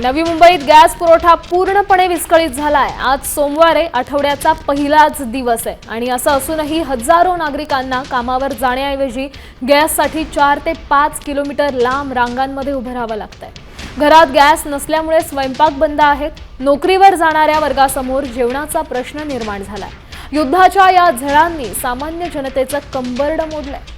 नवी मुंबईत गॅस पुरवठा पूर्णपणे विस्कळीत झालाय। आज सोमवार आहे, आठवड्याचा पहिलाच दिवस आहे आणि असं असूनही हजारो नागरिकांना कामावर जाण्याऐवजी गॅससाठी 4 ते 5 किलोमीटर लांब रांगांमध्ये उभं राहावं लागतंय। घरात गॅस नसल्यामुळे स्वयंपाक बंद आहेत। नोकरीवर जाणाऱ्या वर्गासमोर जेवणाचा प्रश्न निर्माण झालाय। युद्धाच्या या झळांनी सामान्य जनतेचं कंबरड मोडलंय।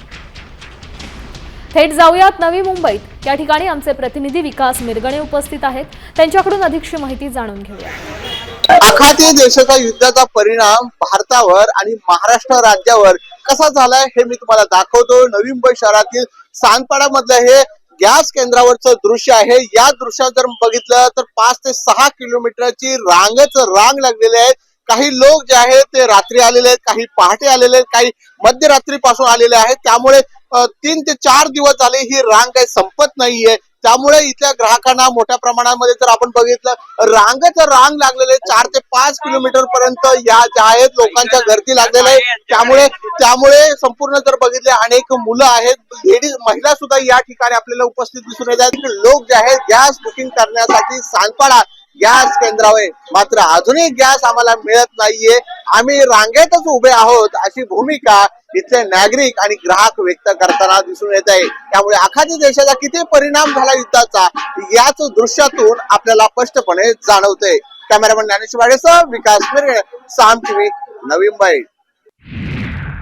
थेट जाऊयात नवी मुंबईत। या ठिकाणी आमचे प्रतिनिधी विकास मिरगणे उपस्थित आहेत, त्यांच्याकडून अधिकची माहिती जाणून घेऊया। आखाती देशाचा युद्धाचा परिणाम भारतावर आणि महाराष्ट्र राज्यावर कसा झालाय हे मी तुम्हाला दाखवतो। नवी मुंबई शहरातील सानपाडा मधलं हे गॅस केंद्रावरचं दृश्य आहे। या दृश्यात जर बघितलं तर 5 ते 6 किलोमीटरची रांग लागलेली आहे। काही लोक जे आहेत ते रात्री आलेले आहेत, काही पहाटे आलेले आहेत, काही मध्यरात्रीपासून आलेले आहेत। त्यामुळे 3 ते 4 दिवस झाले ही रांग काही संपत नाहीये। त्यामुळे इथल्या ग्राहकांना मोठ्या प्रमाणामध्ये जर आपण बघितलं रांग लागलेले 4 ते 5 किलोमीटर पर्यंत या ज्या आहेत लोकांच्या गर्दी लागलेल्या आहे। त्यामुळे संपूर्ण जर बघितले अनेक मुलं आहेत, लेडीज महिला सुद्धा या ठिकाणी आपल्याला उपस्थित दिसून येत आहेत। लोक जे आहेत गॅस बुकिंग करण्यासाठी सानपाडा गॅस केंद्रावर मात्र अजूनही गॅस आम्हाला मिळत नाहीये, आम्ही रांगेतच उभे आहोत अशी भूमिका इथले नागरिक आणि ग्राहक व्यक्त करताना दिसून येत आहे। त्यामुळे आखाती देशाचा किती परिणाम झाला युद्धाचा याच दृश्यातून आपल्याला स्पष्टपणे जाणवतंय। कॅमेरामन ज्ञानेश्वर वाडेसह विकास मिरगणे, साम टीव्ही, नवी मुंबई।